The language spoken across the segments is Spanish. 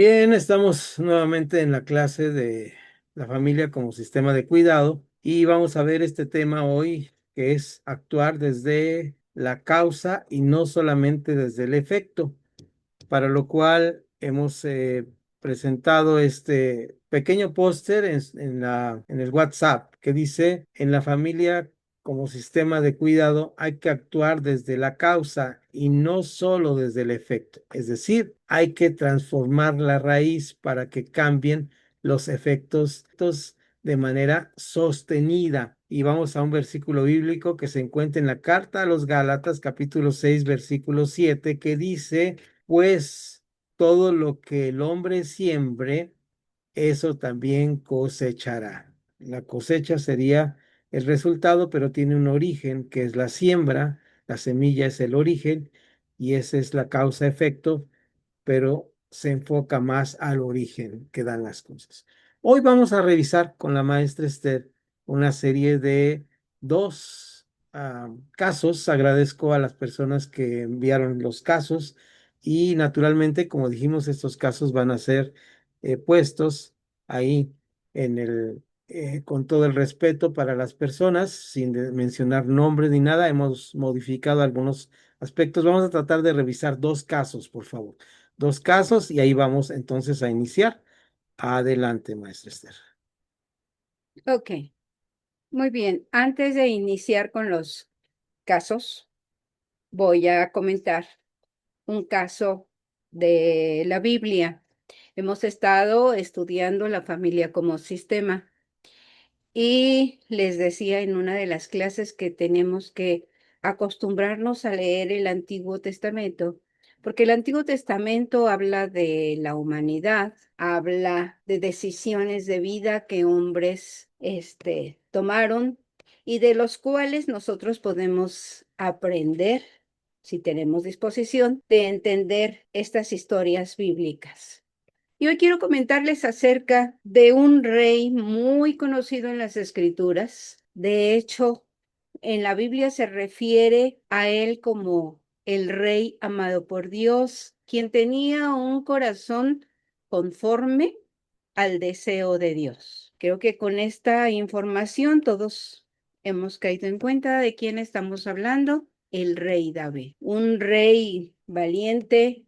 Bien, estamos nuevamente en la clase de la familia como sistema de cuidado y vamos a ver este tema hoy que es actuar desde la causa y no solamente desde el efecto, para lo cual hemos presentado este pequeño póster en el WhatsApp que dice, en la familia como sistema de cuidado hay que actuar desde la causa y no solo desde el efecto. Es decir, hay que transformar la raíz para que cambien los efectos de manera sostenida. Y vamos a un versículo bíblico que se encuentra en la carta a los Gálatas, capítulo 6, versículo 7, que dice: pues todo lo que el hombre siembre, eso también cosechará. La cosecha sería el resultado, pero tiene un origen que es la siembra. La semilla es el origen y esa es la causa-efecto, pero se enfoca más al origen que dan las cosas. Hoy vamos a revisar con la maestra Esther una serie de dos casos. Agradezco a las personas que enviaron los casos y naturalmente, como dijimos, estos casos van a ser puestos ahí con todo el respeto para las personas, sin mencionar nombres ni nada. Hemos modificado algunos aspectos. Vamos a tratar de revisar dos casos, por favor. Dos casos y ahí vamos entonces a iniciar. Adelante, maestra Esther. Ok, muy bien. Antes de iniciar con los casos, voy a comentar un caso de la Biblia. Hemos estado estudiando la familia como sistema y les decía en una de las clases que tenemos que acostumbrarnos a leer el Antiguo Testamento, porque el Antiguo Testamento habla de la humanidad, habla de decisiones de vida que hombres tomaron y de los cuales nosotros podemos aprender, si tenemos disposición, de entender estas historias bíblicas. Y hoy quiero comentarles acerca de un rey muy conocido en las Escrituras. De hecho, en la Biblia se refiere a él como el rey amado por Dios, quien tenía un corazón conforme al deseo de Dios. Creo que con esta información todos hemos caído en cuenta de quién estamos hablando: el rey David, un rey valiente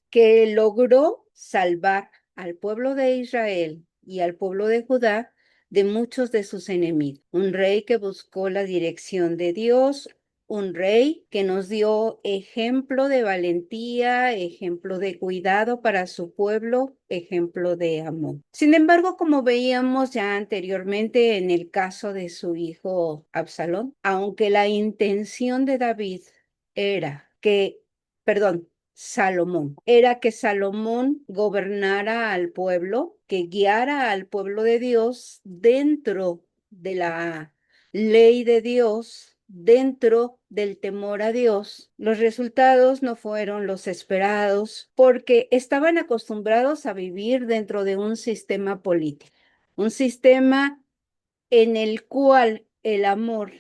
que logró salvar al pueblo de Israel y al pueblo de Judá de muchos de sus enemigos. Un rey que buscó la dirección de Dios, un rey que nos dio ejemplo de valentía, ejemplo de cuidado para su pueblo, ejemplo de amor. Sin embargo, como veíamos ya anteriormente en el caso de su hijo Absalón, aunque la intención de David era que, perdón, Salomón, era que Salomón gobernara al pueblo, que guiara al pueblo de Dios dentro de la ley de Dios, dentro del temor a Dios. Los resultados no fueron los esperados porque estaban acostumbrados a vivir dentro de un sistema político, un sistema en el cual el amor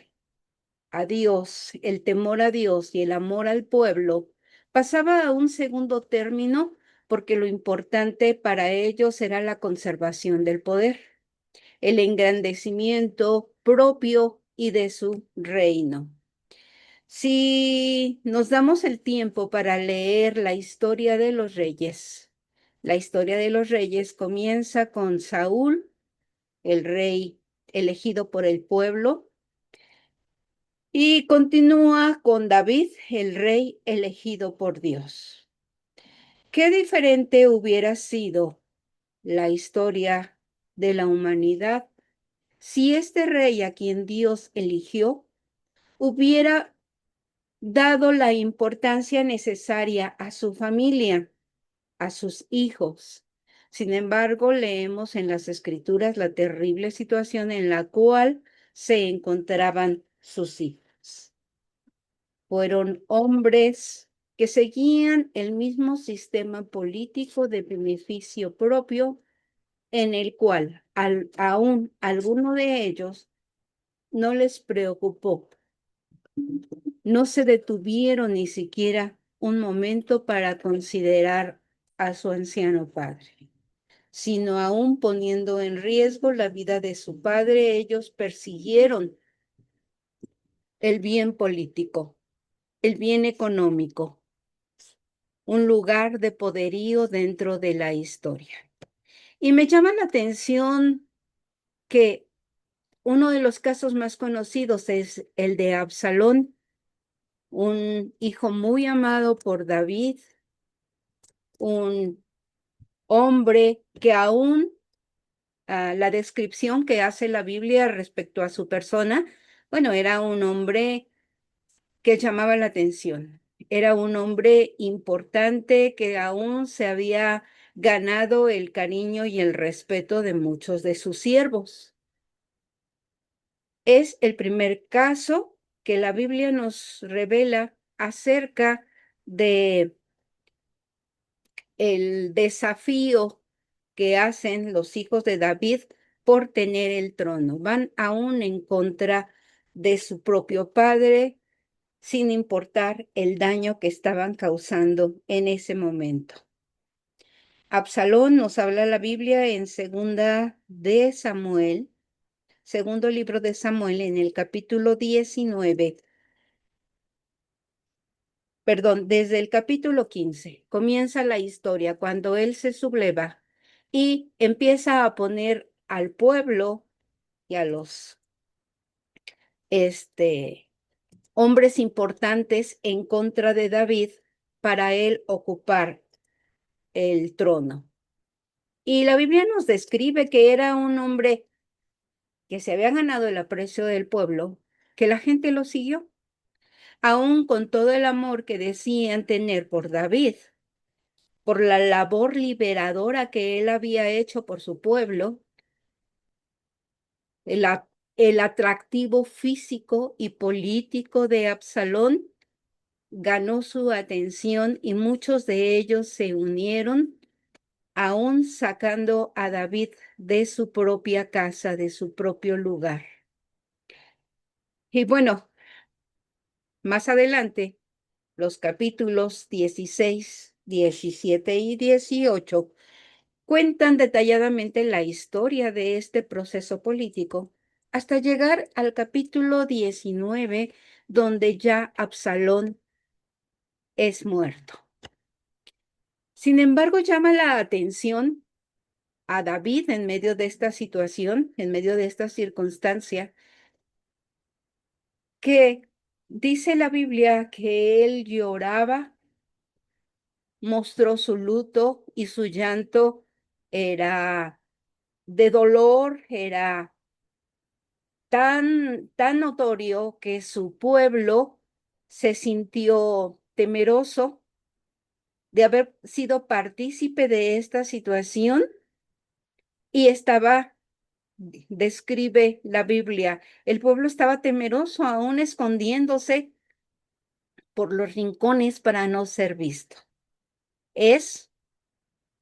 a Dios, el temor a Dios y el amor al pueblo pasaba a un segundo término porque lo importante para ellos era la conservación del poder, el engrandecimiento propio y de su reino. Si nos damos el tiempo para leer la historia de los reyes, la historia de los reyes comienza con Saúl, el rey elegido por el pueblo, y continúa con David, el rey elegido por Dios. ¿Qué diferente hubiera sido la historia de la humanidad si este rey a quien Dios eligió hubiera dado la importancia necesaria a su familia, a sus hijos? Sin embargo, leemos en las Escrituras la terrible situación en la cual se encontraban sus hijos. Fueron hombres que seguían el mismo sistema político de beneficio propio, en el cual aún alguno de ellos no les preocupó, no se detuvieron ni siquiera un momento para considerar a su anciano padre, sino aún poniendo en riesgo la vida de su padre, ellos persiguieron el bien político, el bien económico, un lugar de poderío dentro de la historia. Y me llama la atención que uno de los casos más conocidos es el de Absalón, un hijo muy amado por David, un hombre que aún la descripción que hace la Biblia respecto a su persona, bueno, era un hombre que llamaba la atención. Era un hombre importante que aún se había ganado el cariño y el respeto de muchos de sus siervos. Es el primer caso que la Biblia nos revela acerca de el desafío que hacen los hijos de David por tener el trono. Van aún en contra de su propio padre, sin importar el daño que estaban causando en ese momento. Absalón nos habla la Biblia en segunda de Samuel, segundo libro de Samuel, en el capítulo 19, perdón, desde el capítulo 15, comienza la historia cuando él se subleva y empieza a poner al pueblo y a los hombres importantes en contra de David para él ocupar el trono. Y la Biblia nos describe que era un hombre que se había ganado el aprecio del pueblo, que la gente lo siguió, aún con todo el amor que decían tener por David, por la labor liberadora que él había hecho por su pueblo, el, el atractivo físico y político de Absalón ganó su atención y muchos de ellos se unieron, aún sacando a David de su propia casa, de su propio lugar. Y bueno, más adelante, los capítulos 16, 17 y 18 cuentan detalladamente la historia de este proceso político hasta llegar al capítulo 19, donde ya Absalón es muerto. Sin embargo, llama la atención a David en medio de esta situación, en medio de esta circunstancia, que dice la Biblia que él lloraba, mostró su luto y su llanto era de dolor, era tan notorio que su pueblo se sintió temeroso de haber sido partícipe de esta situación y estaba, describe la Biblia, el pueblo estaba temeroso, aún escondiéndose por los rincones para no ser visto. Es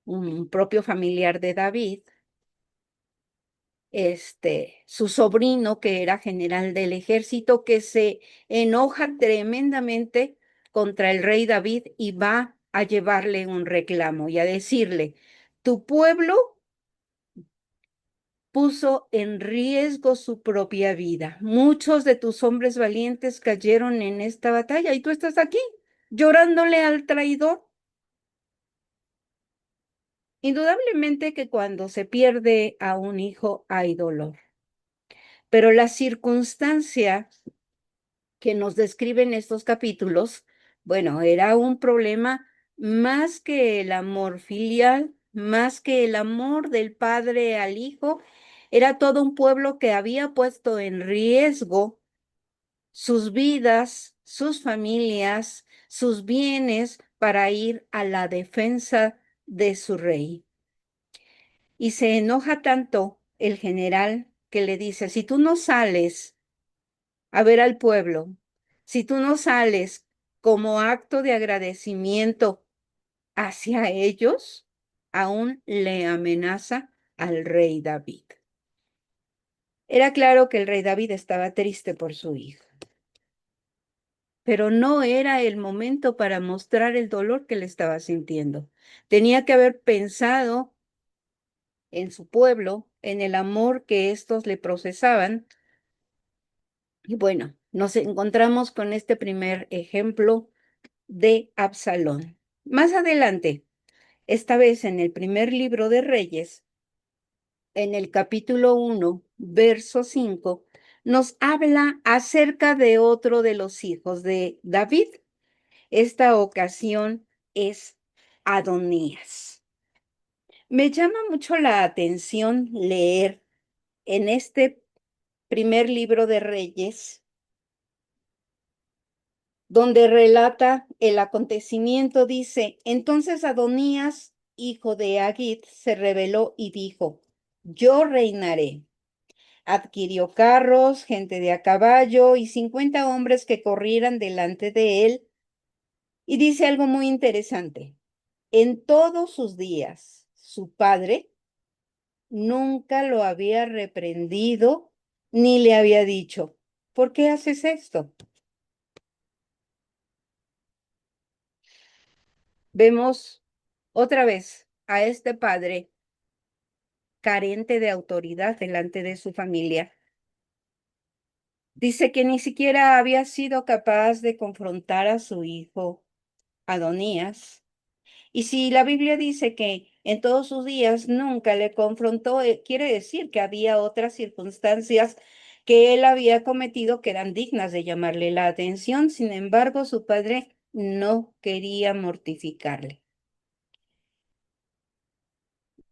un propio familiar de David, su sobrino, que era general del ejército, que se enoja tremendamente contra el rey David y va a llevarle un reclamo y a decirle, tu pueblo puso en riesgo su propia vida. Muchos de tus hombres valientes cayeron en esta batalla y tú estás aquí llorándole al traidor. Indudablemente que cuando se pierde a un hijo hay dolor, pero la circunstancia que nos describen estos capítulos, bueno, era un problema más que el amor filial, más que el amor del padre al hijo, era todo un pueblo que había puesto en riesgo sus vidas, sus familias, sus bienes para ir a la defensa de su rey. Y se enoja tanto el general que le dice, si tú no sales a ver al pueblo, si tú no sales como acto de agradecimiento hacia ellos, aún le amenaza al rey David. Era claro que el rey David estaba triste por su hijo. pero no era el momento para mostrar el dolor que le estaba sintiendo. Tenía que haber pensado en su pueblo, en el amor que estos le procesaban. Y bueno, nos encontramos con este primer ejemplo de Absalón. Más adelante, esta vez en el primer libro de Reyes, en el capítulo 1, verso 5, nos habla acerca de otro de los hijos de David. Esta ocasión es Adonías. Me llama mucho la atención leer en este primer libro de Reyes, donde relata el acontecimiento, dice, entonces Adonías, hijo de Agit, se rebeló y dijo, yo reinaré. Adquirió carros, gente de a caballo y 50 hombres que corrieran delante de él. Y dice algo muy interesante. En todos sus días, su padre nunca lo había reprendido ni le había dicho, ¿por qué haces esto? Vemos otra vez a este padre carente de autoridad delante de su familia. Dice que ni siquiera había sido capaz de confrontar a su hijo Adonías. Y si la Biblia dice que en todos sus días nunca le confrontó, quiere decir que había otras circunstancias que él había cometido que eran dignas de llamarle la atención. Sin embargo, su padre no quería mortificarle.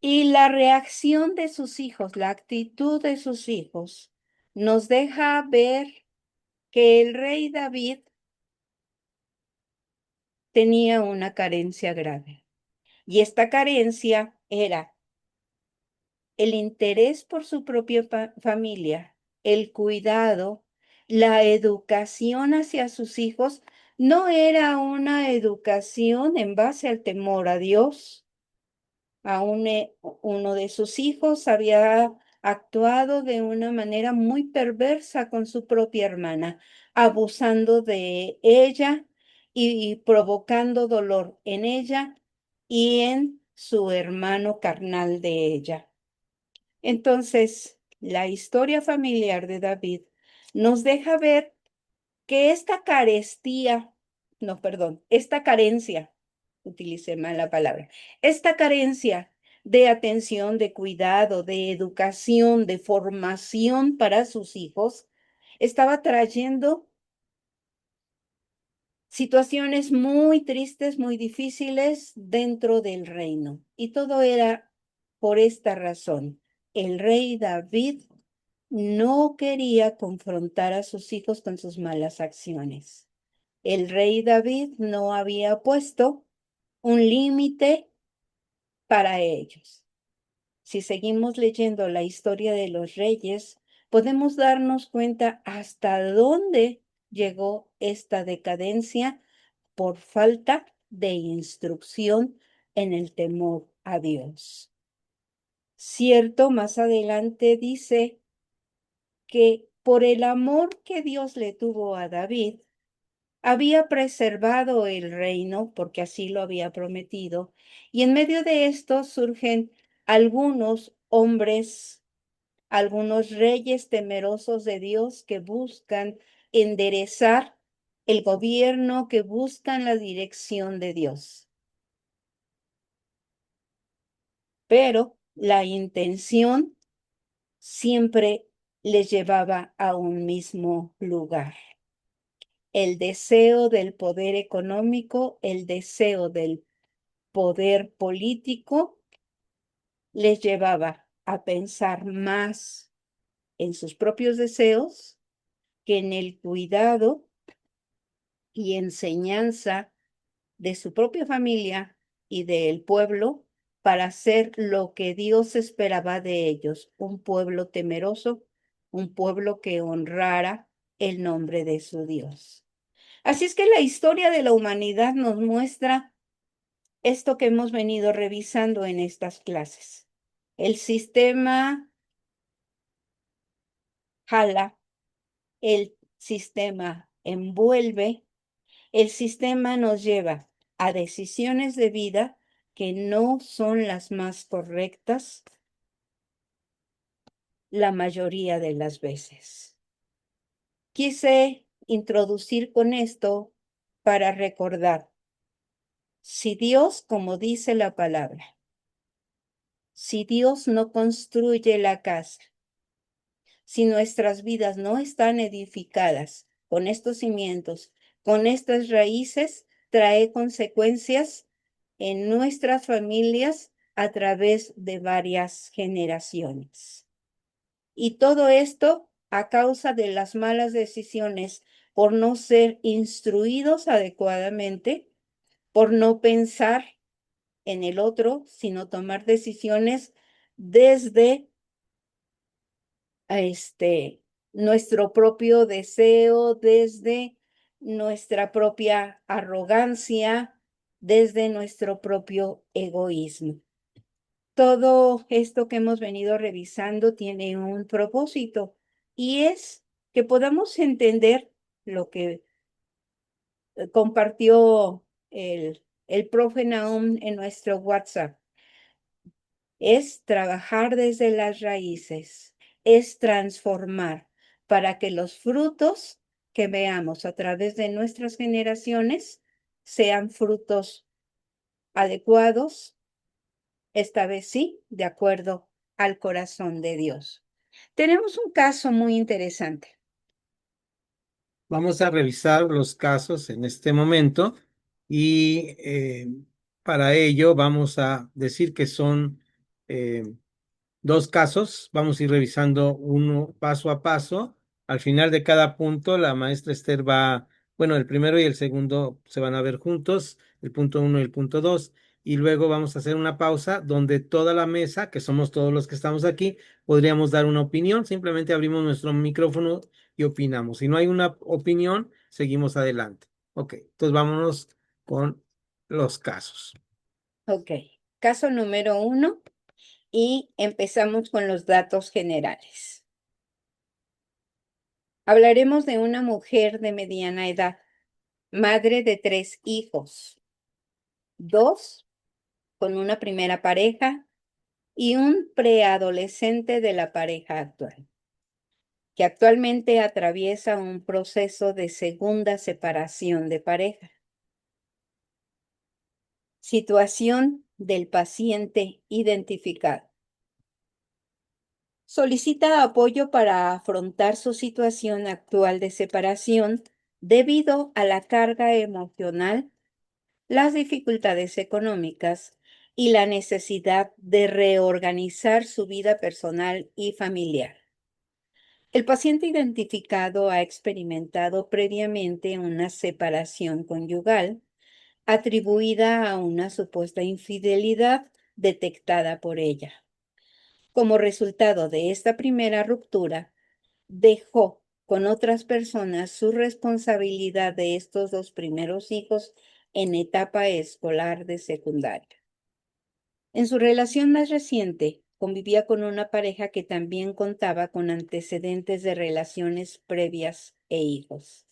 Y la reacción de sus hijos, la actitud de sus hijos, nos deja ver que el rey David tenía una carencia grave. Y esta carencia era el interés por su propia familia, el cuidado, la educación hacia sus hijos, no era una educación en base al temor a Dios. Aún uno de sus hijos había actuado de una manera muy perversa con su propia hermana, abusando de ella y provocando dolor en ella y en su hermano carnal de ella. Entonces, la historia familiar de David nos deja ver que esta carestía, no, perdón, esta carencia, utilicé mal la palabra, esta carencia de atención, de cuidado, de educación, de formación para sus hijos, estaba trayendo situaciones muy tristes, muy difíciles dentro del reino. Y todo era por esta razón. El rey David no quería confrontar a sus hijos con sus malas acciones. El rey David no había puesto un límite para ellos. Si seguimos leyendo la historia de los reyes, podemos darnos cuenta hasta dónde llegó esta decadencia por falta de instrucción en el temor a Dios. Cierto, más adelante dice que por el amor que Dios le tuvo a David, había preservado el reino, porque así lo había prometido, y en medio de esto surgen algunos hombres, algunos reyes temerosos de Dios que buscan enderezar el gobierno, que buscan la dirección de Dios. Pero la intención siempre les llevaba a un mismo lugar. El deseo del poder económico, el deseo del poder político les llevaba a pensar más en sus propios deseos que en el cuidado y enseñanza de su propia familia y del pueblo para hacer lo que Dios esperaba de ellos, un pueblo temeroso, un pueblo que honrara el nombre de su Dios. Así es que la historia de la humanidad nos muestra esto que hemos venido revisando en estas clases. El sistema jala, el sistema envuelve el sistema nos lleva a decisiones de vida que no son las más correctas la mayoría de las veces. Quise introducir con esto para recordar, si Dios, como dice la palabra, si Dios no construye la casa, si nuestras vidas no están edificadas con estos cimientos, con estas raíces, trae consecuencias en nuestras familias a través de varias generaciones. Y todo esto a causa de las malas decisiones por no ser instruidos adecuadamente, por no pensar en el otro, sino tomar decisiones desde nuestro propio deseo, desde nuestra propia arrogancia, desde nuestro propio egoísmo. Todo esto que hemos venido revisando tiene un propósito y es que podamos entender lo que compartió el profe Nahum en nuestro WhatsApp. Es trabajar desde las raíces, es transformar para que los frutos que veamos a través de nuestras generaciones sean frutos adecuados, esta vez sí, de acuerdo al corazón de Dios. Tenemos un caso muy interesante. Vamos a revisar los casos en este momento y para ello vamos a decir que son eh, dos casos. Vamos a ir revisando uno paso a paso. Al final de cada punto, la maestra Esther va, bueno, el primero y el segundo se van a ver juntos, el punto uno y el punto dos, y luego vamos a hacer una pausa donde toda la mesa, que somos todos los que estamos aquí, podríamos dar una opinión. Simplemente abrimos nuestro micrófono y opinamos. Si no hay una opinión, seguimos adelante. Ok, entonces vámonos con los casos. Ok, caso número 1 y empezamos con los datos generales. Hablaremos de una mujer de mediana edad, madre de 3 hijos, 2 con una primera pareja y un preadolescente de la pareja actual, que actualmente atraviesa un proceso de segunda separación de pareja. Situación del paciente identificado. Solicita apoyo para afrontar su situación actual de separación debido a la carga emocional, las dificultades económicas y la necesidad de reorganizar su vida personal y familiar. El paciente identificado ha experimentado previamente una separación conyugal atribuida a una supuesta infidelidad detectada por ella. Como resultado de esta primera ruptura, dejó con otras personas su responsabilidad de estos 2 primeros hijos en etapa escolar de secundaria. En su relación más reciente, convivía con una pareja que también contaba con antecedentes de relaciones previas e hijos.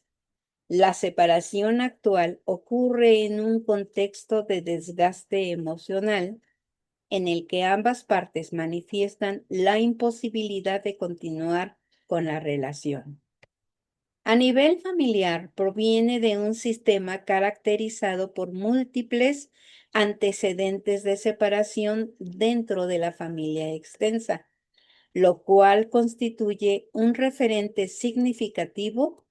La separación actual ocurre en un contexto de desgaste emocional en el que ambas partes manifiestan la imposibilidad de continuar con la relación. A nivel familiar, proviene de un sistema caracterizado por múltiples antecedentes de separación dentro de la familia extensa, lo cual constituye un referente significativo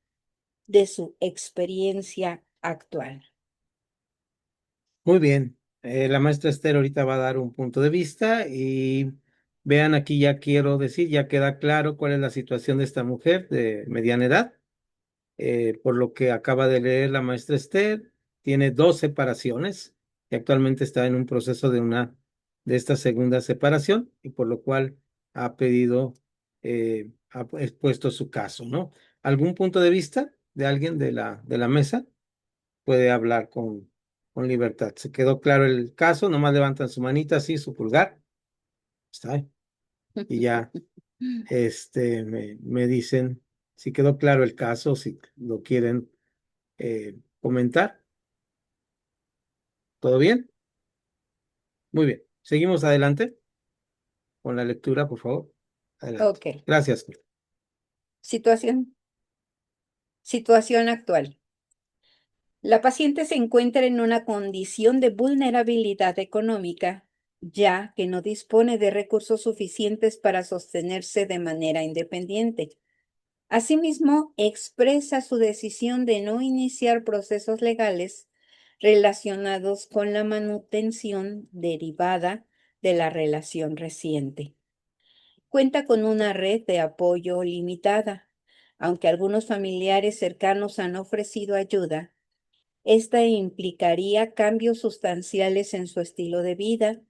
de su experiencia actual. Muy bien, la maestra Esther ahorita va a dar un punto de vista y vean aquí ya quiero decir, ya queda claro cuál es la situación de esta mujer de mediana edad. Por lo que acaba de leer la maestra Esther, tiene dos separaciones y actualmente está en un proceso de esta segunda separación y por lo cual ha pedido, ha expuesto su caso, ¿no? ¿Algún punto de vista de alguien de la mesa? Puede hablar con libertad. ¿Se quedó claro el caso? Nomás levantan su manita así, su pulgar. Está ahí. Y ya, me dicen si quedó claro el caso, si lo quieren comentar? ¿Todo bien? Muy bien. Seguimos adelante con la lectura, por favor. Adelante. Ok. Gracias. Situación, situación actual. La paciente se encuentra en una condición de vulnerabilidad económica, ya que no dispone de recursos suficientes para sostenerse de manera independiente. Asimismo, expresa su decisión de no iniciar procesos legales relacionados con la manutención derivada de la relación reciente. Cuenta con una red de apoyo limitada. Aunque algunos familiares cercanos han ofrecido ayuda, esta implicaría cambios sustanciales en su estilo de vida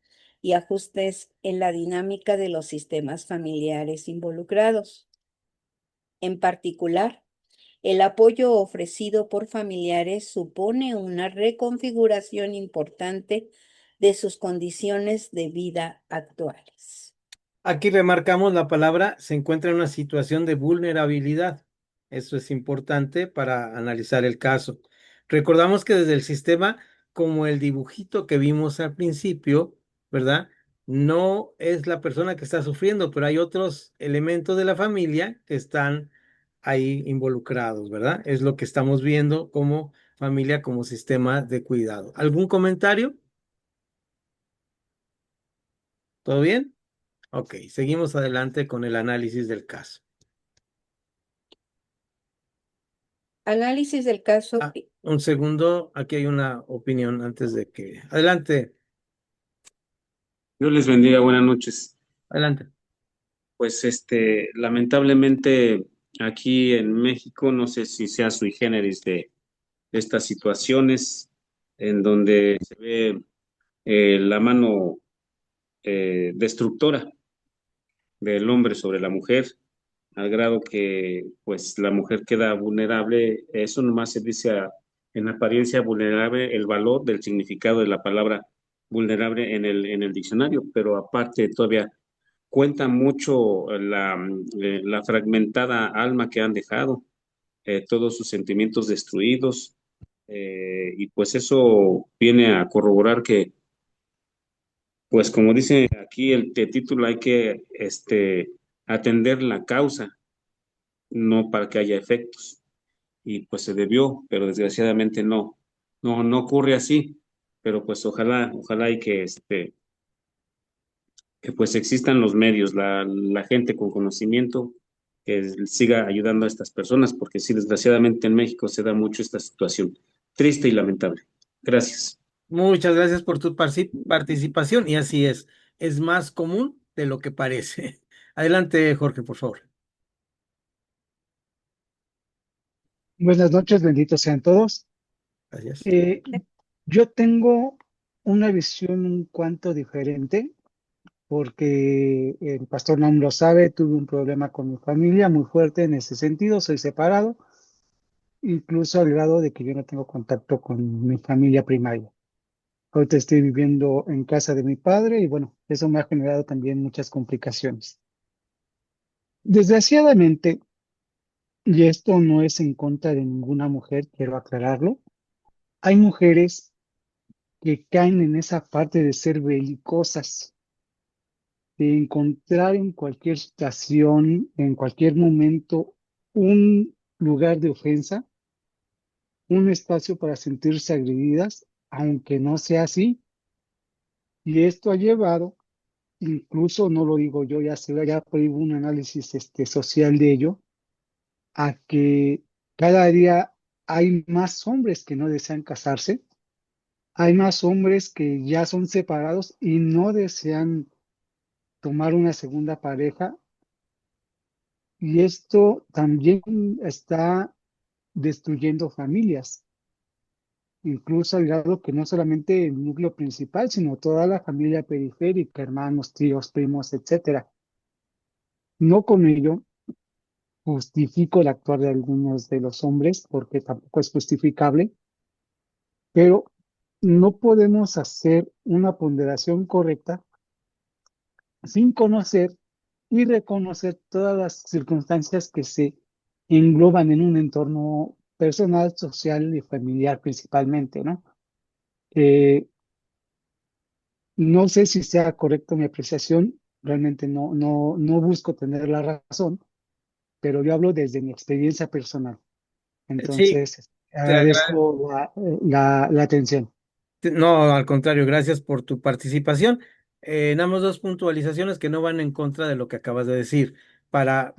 y ajustes en la dinámica de los sistemas familiares involucrados. En particular, el apoyo ofrecido por familiares supone una reconfiguración importante de sus condiciones de vida actuales. Aquí remarcamos la palabra, se encuentra en una situación de vulnerabilidad. Eso es importante para analizar el caso. Recordamos que desde el sistema, como el dibujito que vimos al principio, ¿verdad? No es la persona que está sufriendo, pero hay otros elementos de la familia que están ahí involucrados, ¿verdad? Es lo que estamos viendo como familia, como sistema de cuidado. ¿Algún comentario? ¿Todo bien? Ok, seguimos adelante con el análisis del caso. Análisis del caso. Ah, un segundo, aquí hay una opinión antes de que... Adelante, Dios les bendiga, buenas noches. adelante. Pues lamentablemente aquí en México, no sé si sea sui generis de estas situaciones en donde se ve la mano destructora del hombre sobre la mujer, al grado que pues la mujer queda vulnerable. Eso nomás se dice en apariencia vulnerable el valor del significado de la palabra vulnerable en el diccionario, pero aparte todavía cuenta mucho la fragmentada alma que han dejado, todos sus sentimientos destruidos, y pues eso viene a corroborar que, pues como dice aquí el título, hay que atender la causa, no para que haya efectos. Y pues se debió, pero desgraciadamente no ocurre así. Pero pues ojalá y que pues existan los medios, la gente con conocimiento que siga ayudando a estas personas, porque sí, desgraciadamente en México se da mucho esta situación triste y lamentable. Gracias. Muchas gracias por tu participación y así es más común de lo que parece. Adelante, Jorge, por favor. Buenas noches, benditos sean todos. Gracias. Eh, yo tengo una visión un cuanto diferente porque el pastor no lo sabe, tuve un problema con mi familia muy fuerte en ese sentido, soy separado, incluso al grado de que yo no tengo contacto con mi familia primaria. Ahorita estoy viviendo en casa de mi padre y bueno, eso me ha generado también muchas complicaciones. Desgraciadamente, y esto no es en contra de ninguna mujer, quiero aclararlo, hay mujeres que caen en esa parte de ser belicosas, de encontrar en cualquier situación, en cualquier momento, un lugar de ofensa, un espacio para sentirse agredidas, aunque no sea así. Y esto ha llevado, incluso no lo digo yo, ya por ahí hubo un análisis social de ello, a que cada día hay más hombres que no desean casarse, hay más hombres que ya son separados y no desean tomar una segunda pareja, y esto también está destruyendo familias, incluso al grado que no solamente el núcleo principal, sino toda la familia periférica, hermanos, tíos, primos, etcétera. No con ello justifico el actuar de algunos de los hombres, porque tampoco es justificable, pero no podemos hacer una ponderación correcta sin conocer y reconocer todas las circunstancias que se engloban en un entorno personal, social y familiar principalmente, ¿no? Eh, no sé si sea correcto mi apreciación, realmente no busco tener la razón, pero yo hablo desde mi experiencia personal. Sí, Entonces, te agradezco. agradezco la atención. No, al contrario, gracias por tu participación. Nada más dos puntualizaciones que no van en contra de lo que acabas de decir. Para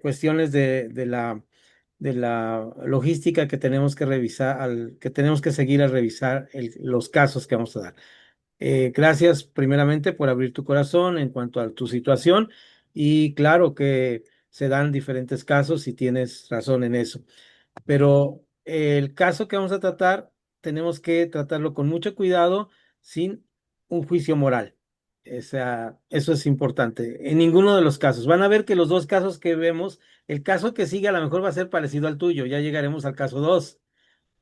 cuestiones de la logística que tenemos que revisar, que tenemos que seguir a revisar los casos que vamos a dar. Gracias primeramente por abrir tu corazón en cuanto a tu situación y claro que se dan diferentes casos y tienes razón en eso. Pero el caso que vamos a tratar, tenemos que tratarlo con mucho cuidado, sin un juicio moral. O sea, eso es importante. En ninguno de los casos. Van a ver que los dos casos que vemos, el caso que sigue a lo mejor va a ser parecido al tuyo. Ya llegaremos al caso 2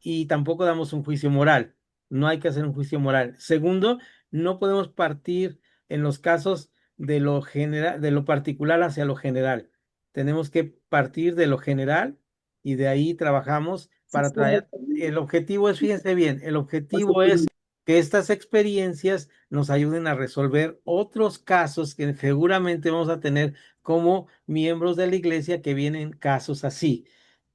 y tampoco damos un juicio moral. No hay que hacer un juicio moral. Segundo, no podemos partir en los casos de lo general, de lo particular hacia lo general. Tenemos que partir de lo general y de ahí trabajamos para traer. El objetivo es, fíjense bien, el objetivo es que estas experiencias nos ayuden a resolver otros casos que seguramente vamos a tener como miembros de la iglesia que vienen casos así.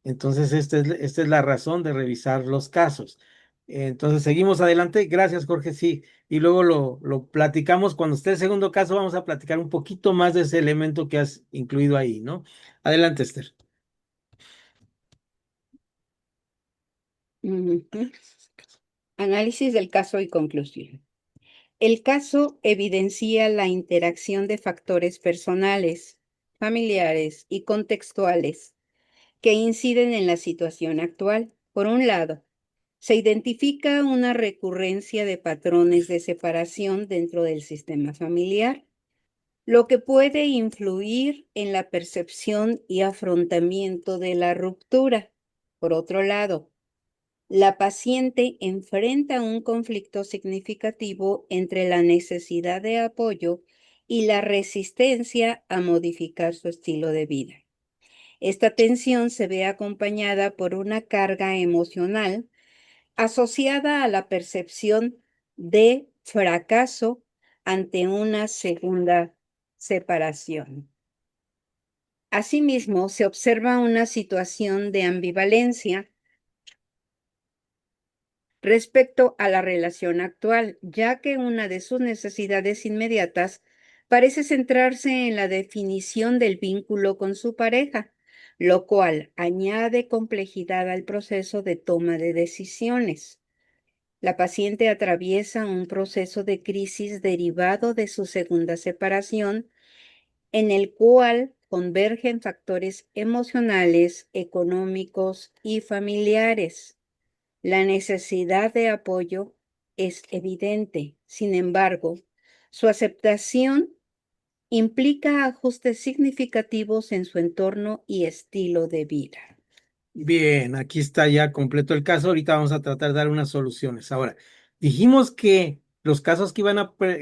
Entonces, esta es la razón de revisar los casos. Entonces, seguimos adelante. Gracias, Jorge. Sí, y luego lo platicamos. Cuando esté el segundo caso, vamos a platicar un poquito más de ese elemento que has incluido ahí, ¿no? Adelante, Esther. Ujú. Análisis del caso y conclusión. El caso evidencia la interacción de factores personales, familiares y contextuales que inciden en la situación actual. Por un lado, se identifica una recurrencia de patrones de separación dentro del sistema familiar, lo que puede influir en la percepción y afrontamiento de la ruptura. Por otro lado, la paciente enfrenta un conflicto significativo entre la necesidad de apoyo y la resistencia a modificar su estilo de vida. Esta tensión se ve acompañada por una carga emocional asociada a la percepción de fracaso ante una segunda separación. Asimismo, se observa una situación de ambivalencia respecto a la relación actual, ya que una de sus necesidades inmediatas parece centrarse en la definición del vínculo con su pareja, lo cual añade complejidad al proceso de toma de decisiones. La paciente atraviesa un proceso de crisis derivado de su segunda separación, en el cual convergen factores emocionales, económicos y familiares. La necesidad de apoyo es evidente. Sin embargo, su aceptación implica ajustes significativos en su entorno y estilo de vida. Bien, aquí está ya completo el caso. Ahorita vamos a tratar de dar unas soluciones. Ahora, dijimos que los casos que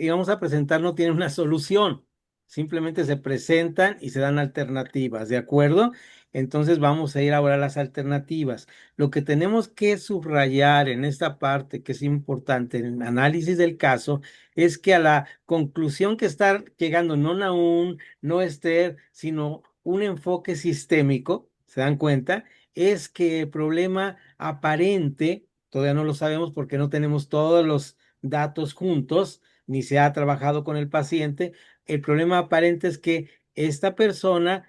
íbamos a presentar no tienen una solución, simplemente se presentan y se dan alternativas, ¿de acuerdo? Entonces vamos a ir ahora a las alternativas. Lo que tenemos que subrayar en esta parte, que es importante en el análisis del caso, es que a la conclusión que está llegando no Nahum, no Esther, sino un enfoque sistémico, ¿se dan cuenta? Es que el problema aparente, todavía no lo sabemos porque no tenemos todos los datos juntos, ni se ha trabajado con el paciente. El problema aparente es que esta persona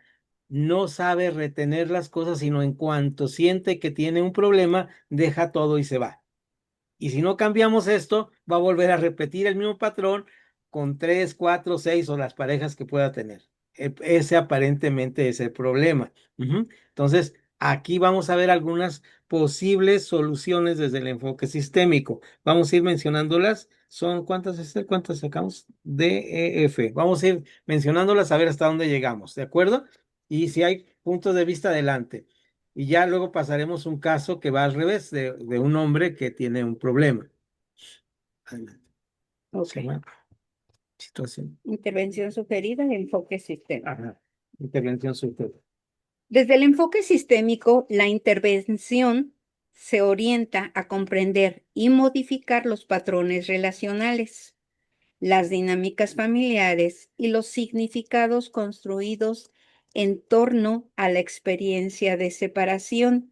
no sabe retener las cosas, sino en cuanto siente que tiene un problema, deja todo y se va. Y si no cambiamos esto, va a volver a repetir el mismo patrón con tres, cuatro, seis o las parejas que pueda tener. Ese aparentemente es el problema. Ujú. Entonces, aquí vamos a ver algunas posibles soluciones desde el enfoque sistémico. Vamos a ir mencionándolas. ¿Son cuántas, Esther? ¿Cuántas sacamos? D, E, F. Vamos a ir mencionándolas a ver hasta dónde llegamos, ¿de acuerdo? Y si hay puntos de vista, adelante. Y ya luego pasaremos un caso que va al revés de un hombre que tiene un problema. Adelante. Se Ok. llama situación. Intervención sugerida, enfoque sistémico. Ajá. Intervención superior. Desde el enfoque sistémico, la intervención se orienta a comprender y modificar los patrones relacionales, las dinámicas familiares y los significados construidos en torno a la experiencia de separación.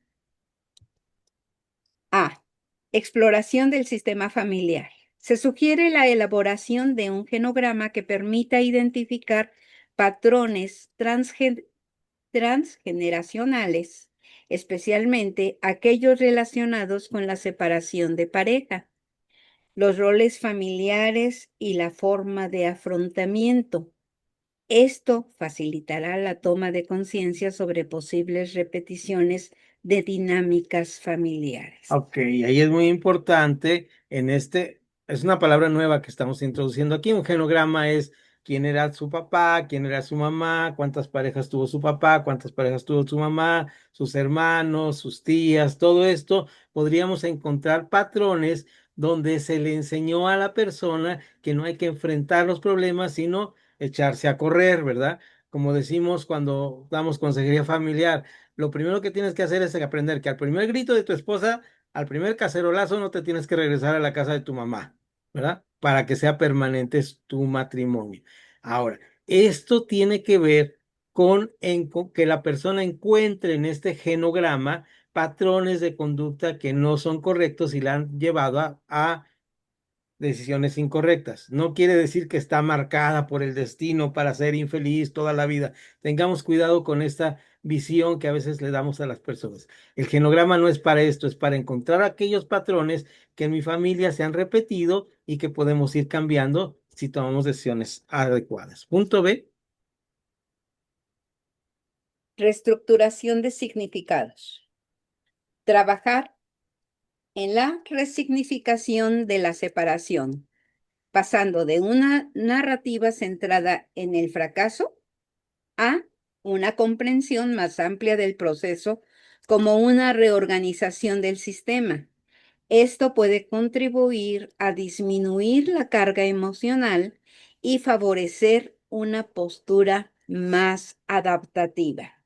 A. Exploración del sistema familiar. Se sugiere la elaboración de un genograma que permita identificar patrones transgeneracionales, especialmente aquellos relacionados con la separación de pareja, los roles familiares y la forma de afrontamiento. Esto facilitará la toma de conciencia sobre posibles repeticiones de dinámicas familiares. Ok, ahí es muy importante es una palabra nueva que estamos introduciendo aquí. Un genograma es quién era su papá, quién era su mamá, cuántas parejas tuvo su papá, cuántas parejas tuvo su mamá, sus hermanos, sus tías, todo esto. Podríamos encontrar patrones donde se le enseñó a la persona que no hay que enfrentar los problemas, sino echarse a correr, ¿verdad? Como decimos cuando damos consejería familiar, lo primero que tienes que hacer es aprender que al primer grito de tu esposa, al primer cacerolazo, no te tienes que regresar a la casa de tu mamá, ¿verdad? Para que sea permanente tu matrimonio. Ahora, esto tiene que ver con que la persona encuentre en este genograma patrones de conducta que no son correctos y la han llevado a decisiones incorrectas. No quiere decir que está marcada por el destino para ser infeliz toda la vida. Tengamos cuidado con esta visión que a veces le damos a las personas. El genograma no es para esto, es para encontrar aquellos patrones que en mi familia se han repetido y que podemos ir cambiando si tomamos decisiones adecuadas. Punto B. Reestructuración de significados. Trabajar en la resignificación de la separación, pasando de una narrativa centrada en el fracaso a una comprensión más amplia del proceso como una reorganización del sistema. Esto puede contribuir a disminuir la carga emocional y favorecer una postura más adaptativa.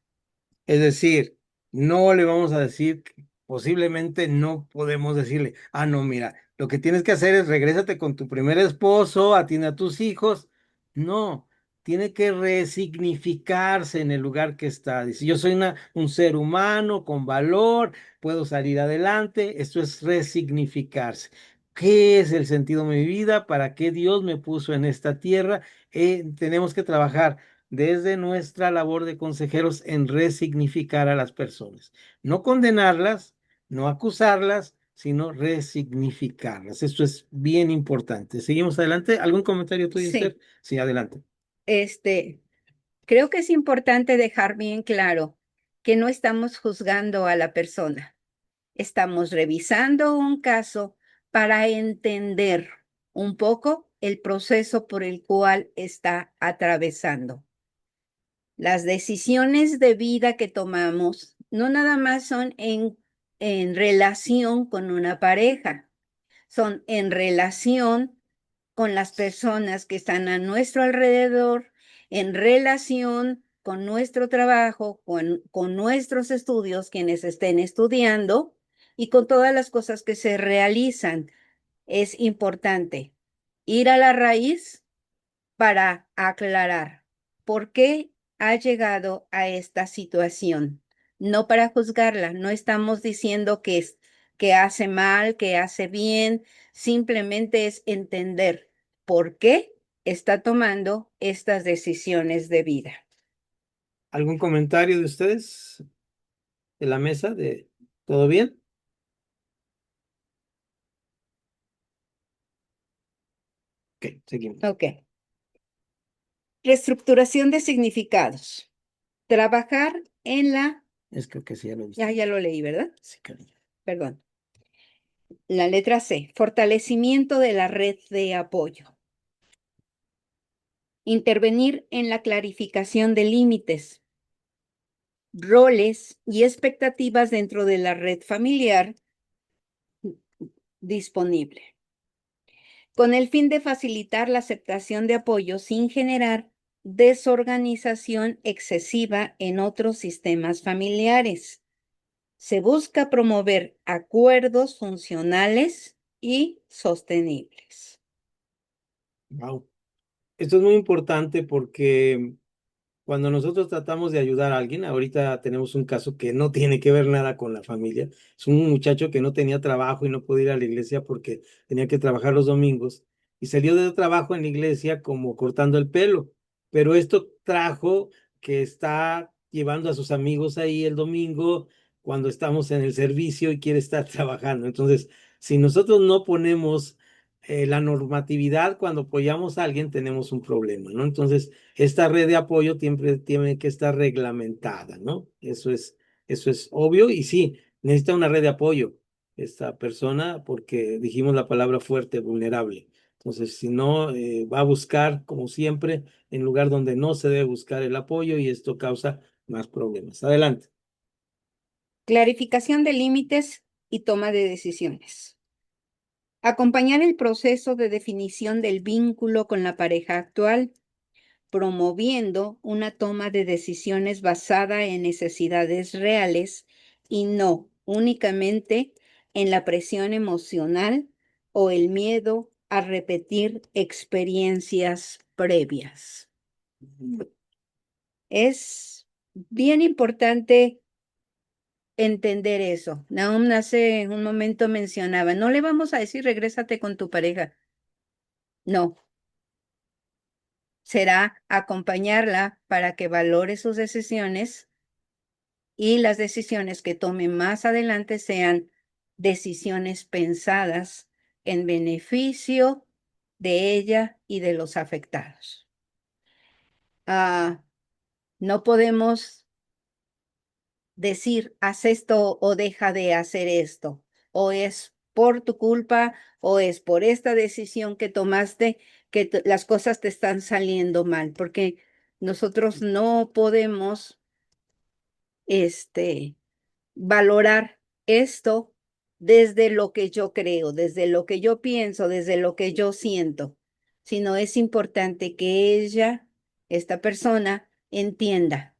Es decir, no le vamos a decir, posiblemente no podemos decirle, ah, no, mira, lo que tienes que hacer es regrésate con tu primer esposo, atiende a tus hijos. No, tiene que resignificarse en el lugar que está. Dice, yo soy un ser humano con valor, puedo salir adelante. Esto es resignificarse. ¿Qué es el sentido de mi vida? ¿Para qué Dios me puso en esta tierra? Tenemos que trabajar desde nuestra labor de consejeros en resignificar a las personas, no condenarlas, no acusarlas, sino resignificarlas. Esto es bien importante. Seguimos adelante. ¿Algún comentario tuyo, Esther? Sí, Sí, adelante. creo que es importante dejar bien claro que no estamos juzgando a la persona. Estamos revisando un caso para entender un poco el proceso por el cual está atravesando. Las decisiones de vida que tomamos no nada más son en relación con una pareja, son en relación con las personas que están a nuestro alrededor, en relación con nuestro trabajo, con nuestros estudios, quienes estén estudiando, y con todas las cosas que se realizan. Es importante ir a la raíz para aclarar por qué ha llegado a esta situación. No para juzgarla, no estamos diciendo que hace mal, que hace bien, simplemente es entender por qué está tomando estas decisiones de vida. ¿Algún comentario de ustedes de la mesa? ¿Todo bien? Ok, seguimos. Ok. Reestructuración de significados. Trabajar en la... Es que sí, ya lo Ya, viste. ya lo leí, ¿verdad? Sí, cariño. Perdón. La letra C, fortalecimiento de la red de apoyo. Intervenir en la clarificación de límites, roles y expectativas dentro de la red familiar disponible, con el fin de facilitar la aceptación de apoyo sin generar desorganización excesiva en otros sistemas familiares. Se busca promover acuerdos funcionales y sostenibles. Wow. Esto es muy importante porque cuando nosotros tratamos de ayudar a alguien, ahorita tenemos un caso que no tiene que ver nada con la familia. Es un muchacho que no tenía trabajo y no podía ir a la iglesia porque tenía que trabajar los domingos y salió de trabajo en la iglesia como cortando el pelo. Pero esto trajo que está llevando a sus amigos ahí el domingo cuando estamos en el servicio y quiere estar trabajando. Entonces, si nosotros no ponemos la normatividad cuando apoyamos a alguien, tenemos un problema, ¿no? Entonces, esta red de apoyo tiene que estar reglamentada, ¿no? Eso es obvio y sí, necesita una red de apoyo esta persona porque dijimos la palabra fuerte, vulnerable. Entonces, si no, va a buscar, como siempre, en lugar donde no se debe buscar el apoyo y esto causa más problemas. Adelante. Clarificación de límites y toma de decisiones. Acompañar el proceso de definición del vínculo con la pareja actual, promoviendo una toma de decisiones basada en necesidades reales y no únicamente en la presión emocional o el miedo a repetir experiencias previas. Es bien importante entender eso. Nahum hace un momento mencionaba, no le vamos a decir regrésate con tu pareja. No, será acompañarla para que valore sus decisiones y las decisiones que tome más adelante sean decisiones pensadas en beneficio de ella y de los afectados. No podemos decir, haz esto o deja de hacer esto, o es por tu culpa, o es por esta decisión que tomaste que las cosas te están saliendo mal, porque nosotros no podemos, valorar esto desde lo que yo creo, desde lo que yo pienso, desde lo que yo siento, sino es importante que ella, esta persona, entienda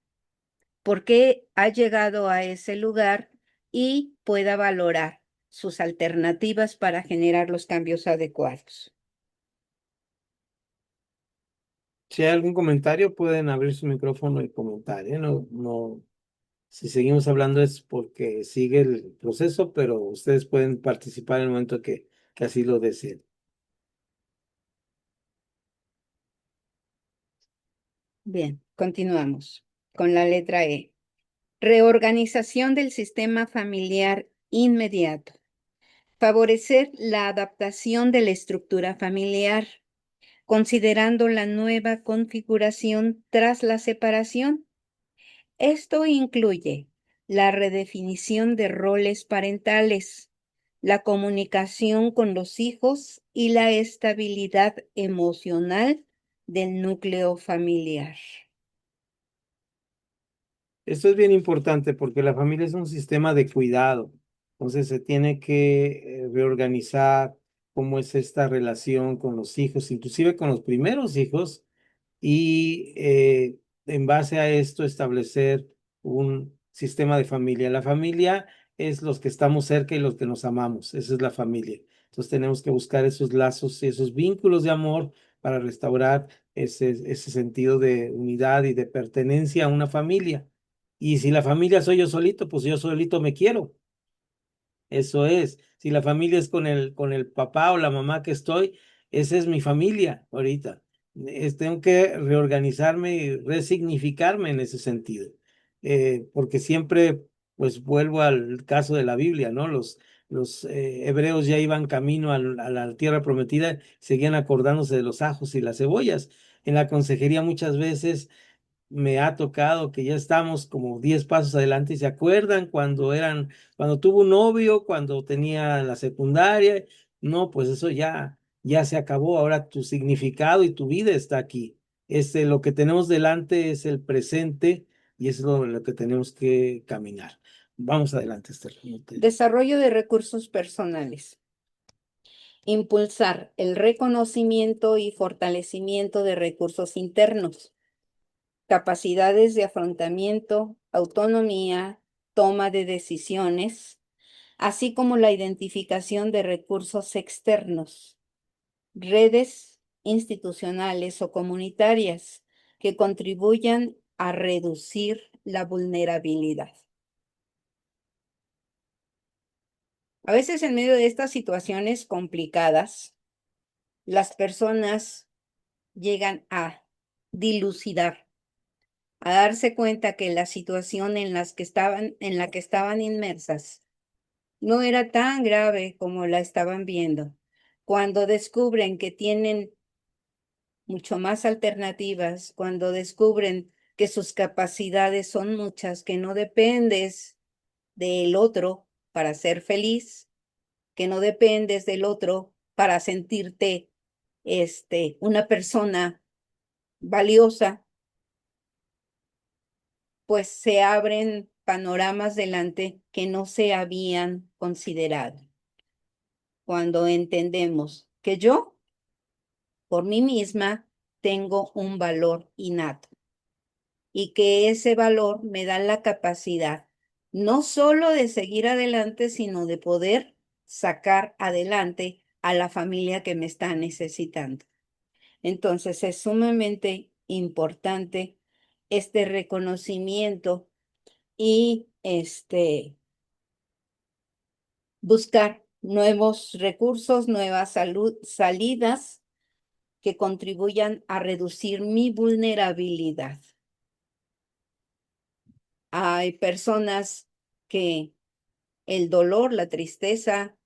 por qué ha llegado a ese lugar y pueda valorar sus alternativas para generar los cambios adecuados. Si hay algún comentario, pueden abrir su micrófono y comentar, ¿eh? Si seguimos hablando es porque sigue el proceso, pero ustedes pueden participar en el momento que así lo deseen. Bien, continuamos con la letra E. Reorganización del sistema familiar inmediato. Favorecer la adaptación de la estructura familiar, considerando la nueva configuración tras la separación. Esto incluye la redefinición de roles parentales, la comunicación con los hijos y la estabilidad emocional del núcleo familiar. Esto es bien importante porque la familia es un sistema de cuidado. Entonces se tiene que reorganizar cómo es esta relación con los hijos, inclusive con los primeros hijos, y en base a esto establecer un sistema de familia. La familia es los que estamos cerca y los que nos amamos. Esa es la familia. Entonces tenemos que buscar esos lazos y esos vínculos de amor para restaurar ese sentido de unidad y de pertenencia a una familia. Y si la familia soy yo solito, pues yo solito me quiero. Eso es. Si la familia es con el papá o la mamá que estoy, esa es mi familia ahorita. Tengo que reorganizarme y resignificarme en ese sentido. Porque siempre, pues vuelvo al caso de la Biblia, ¿no? Los hebreos ya iban camino a la tierra prometida, seguían acordándose de los ajos y las cebollas. En la consejería muchas veces me ha tocado que ya estamos como 10 pasos adelante y se acuerdan cuando tuvo un novio, cuando tenía la secundaria. No, pues eso ya se acabó. Ahora tu significado y tu vida está aquí. Lo que tenemos delante es el presente y es lo que tenemos que caminar. Vamos adelante, Esther. Desarrollo de recursos personales. Impulsar el reconocimiento y fortalecimiento de recursos internos, capacidades de afrontamiento, autonomía, toma de decisiones, así como la identificación de recursos externos, redes institucionales o comunitarias que contribuyan a reducir la vulnerabilidad. A veces en medio de estas situaciones complicadas, las personas llegan a dilucidar, a darse cuenta que la situación en la que estaban inmersas no era tan grave como la estaban viendo. Cuando descubren que tienen mucho más alternativas, cuando descubren que sus capacidades son muchas, que no dependes del otro para ser feliz, que no dependes del otro para sentirte una persona valiosa, pues se abren panoramas delante que no se habían considerado. Cuando entendemos que yo, por mí misma, tengo un valor innato y que ese valor me da la capacidad no solo de seguir adelante, sino de poder sacar adelante a la familia que me está necesitando. Entonces es sumamente importante este reconocimiento y buscar nuevos recursos, nuevas salidas que contribuyan a reducir mi vulnerabilidad. Hay personas que el dolor, la tristeza,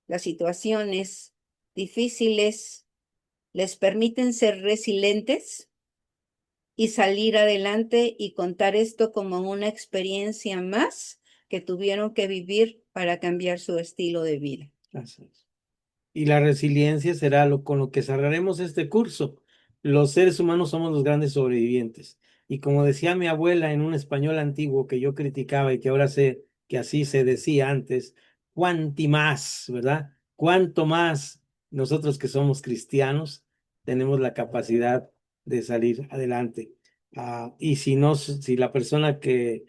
las situaciones difíciles les permiten ser resilientes y salir adelante y contar esto como una experiencia más que tuvieron que vivir para cambiar su estilo de vida. Así es. Y la resiliencia será con lo que cerraremos este curso. Los seres humanos somos los grandes sobrevivientes. Y como decía mi abuela en un español antiguo que yo criticaba y que ahora sé que así se decía antes, cuanti más, ¿verdad? Cuanto más nosotros que somos cristianos tenemos la capacidad de salir adelante. Y si no, si la persona que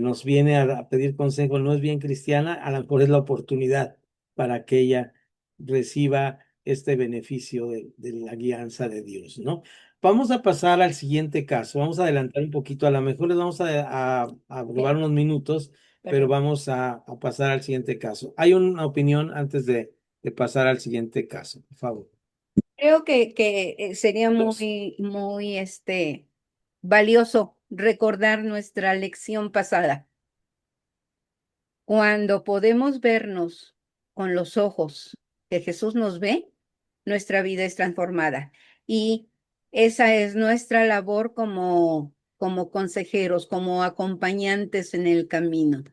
nos viene a pedir consejo no es bien cristiana, a lo mejor es la oportunidad para que ella reciba este beneficio de la guianza de Dios, ¿no? Vamos a pasar al siguiente caso. Vamos a adelantar un poquito. A lo mejor les vamos a robar unos minutos, pero vamos a pasar al siguiente caso. Hay una opinión antes de pasar al siguiente caso, por favor. Creo que sería muy valioso recordar nuestra lección pasada. Cuando podemos vernos con los ojos que Jesús nos ve, nuestra vida es transformada. Y esa es nuestra labor como consejeros, como acompañantes en el camino.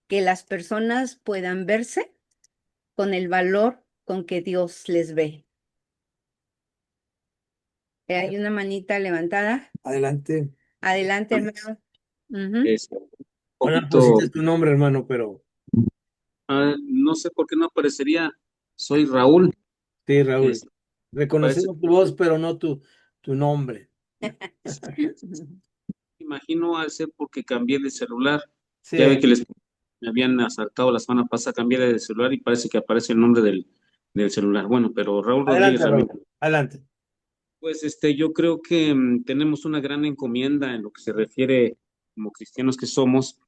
Que las personas puedan verse con el valor con que Dios les ve. Hay una manita levantada. Adelante. Adelante, hermano. Ujú. Es un Ahora poquito, pusiste tu nombre, hermano, pero no sé por qué no aparecería, soy Raúl. sí, Raúl. Es- parece, Reconocemos tu voz, pero no tu nombre. imagino al ser porque cambié de celular. Ya ve Sí, que me habían asaltado la semana pasada, cambié de celular y parece que aparece el nombre del celular. Bueno, pero Raúl Rodríguez adelante, Ramírez. Raúl. Adelante. Pues yo creo que tenemos una gran encomienda en lo que se refiere como cristianos que somos,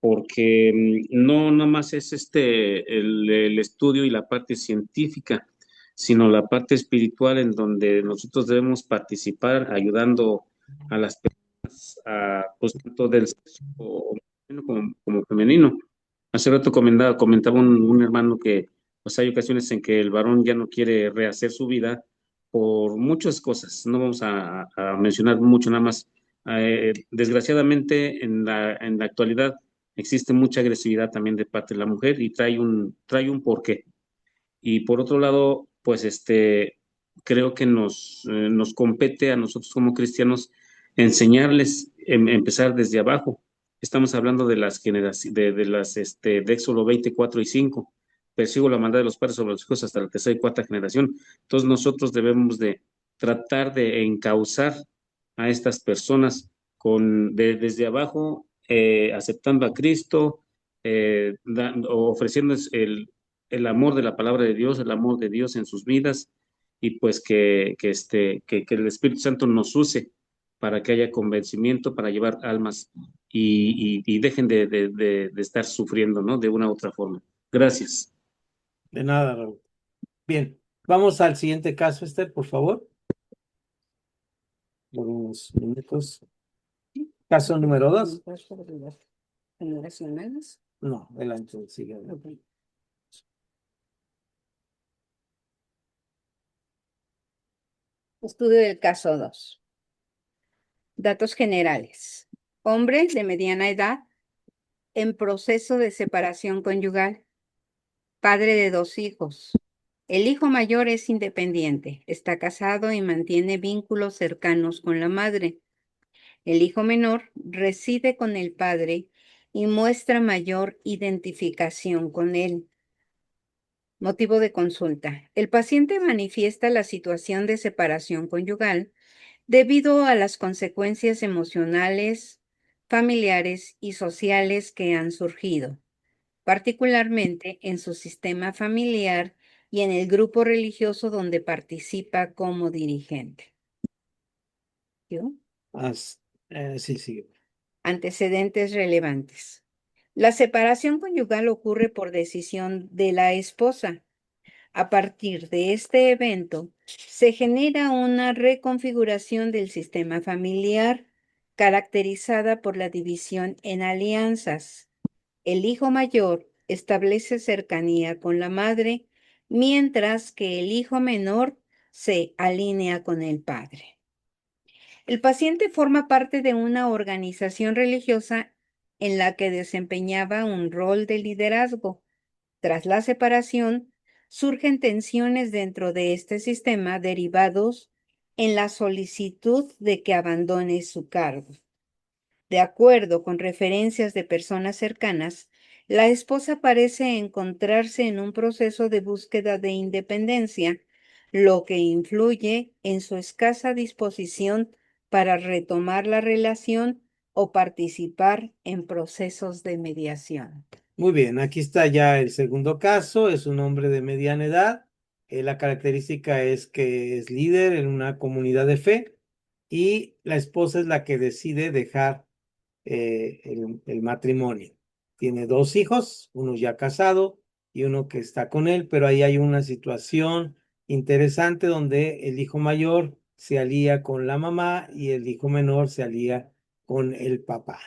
porque no nada más es el estudio y la parte científica, sino la parte espiritual en donde nosotros debemos participar ayudando a las personas, pues tanto del sexo como femenino. Hace rato comentaba un hermano que pues hay ocasiones en que el varón ya no quiere rehacer su vida por muchas cosas. No vamos a mencionar mucho nada más. Desgraciadamente en la actualidad existe mucha agresividad también de parte de la mujer y trae un porqué. Y por otro lado, pues creo que nos compete a nosotros como cristianos enseñarles, empezar desde abajo. Estamos hablando de las generaciones, de Éxodo 24 y 5. Persigo la maldad de los padres sobre los hijos hasta la tercera y cuarta generación. Entonces nosotros debemos de tratar de encauzar a estas personas desde abajo, aceptando a Cristo, o ofreciéndoles el amor de la palabra de Dios, el amor de Dios en sus vidas, y pues que el Espíritu Santo nos use para que haya convencimiento, para llevar almas y dejen de estar sufriendo, ¿no? De una u otra forma. Gracias. De nada, Raúl. Bien, vamos al siguiente caso, Esther, por favor. Unos minutos. Caso número 2. Generacionales. No, adelante, sigue. Ok. Estudio del caso 2. Datos generales. Hombre de mediana edad en proceso de separación conyugal. Padre de 2 hijos. El hijo mayor es independiente, está casado y mantiene vínculos cercanos con la madre. El hijo menor reside con el padre y muestra mayor identificación con él. Motivo de consulta. El paciente manifiesta la situación de separación conyugal debido a las consecuencias emocionales, familiares y sociales que han surgido, particularmente en su sistema familiar y en el grupo religioso donde participa como dirigente. ¿Yo? Sí, sigue. Antecedentes relevantes. La separación conyugal ocurre por decisión de la esposa. A partir de este evento, se genera una reconfiguración del sistema familiar caracterizada por la división en alianzas. El hijo mayor establece cercanía con la madre, mientras que el hijo menor se alinea con el padre. El paciente forma parte de una organización religiosa en la que desempeñaba un rol de liderazgo. Tras la separación, surgen tensiones dentro de este sistema derivados en la solicitud de que abandone su cargo. De acuerdo con referencias de personas cercanas, la esposa parece encontrarse en un proceso de búsqueda de independencia, lo que influye en su escasa disposición para retomar la relación o participar en procesos de mediación. Muy bien, aquí está ya el segundo caso, es un hombre de mediana edad. La característica es que es líder en una comunidad de fe y la esposa es la que decide dejar el matrimonio. Tiene 2 hijos, uno ya casado y uno que está con él, pero ahí hay una situación interesante donde el hijo mayor se alía con la mamá y el hijo menor se alía con el papá.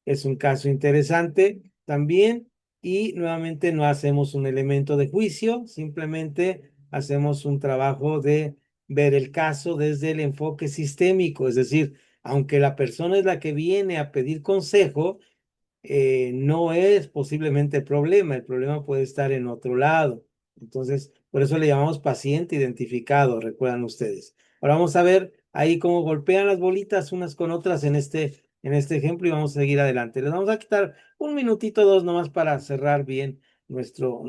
Es un caso interesante también y nuevamente no hacemos un elemento de juicio, simplemente hacemos un trabajo de ver el caso desde el enfoque sistémico, es decir, aunque la persona es la que viene a pedir consejo, no es posiblemente el problema puede estar en otro lado. Entonces, por eso le llamamos paciente identificado, recuerdan ustedes. Ahora vamos a ver ahí cómo golpean las bolitas unas con otras en este ejemplo y vamos a seguir adelante. Les vamos a quitar un minutito, 2 nomás para cerrar bien nuestro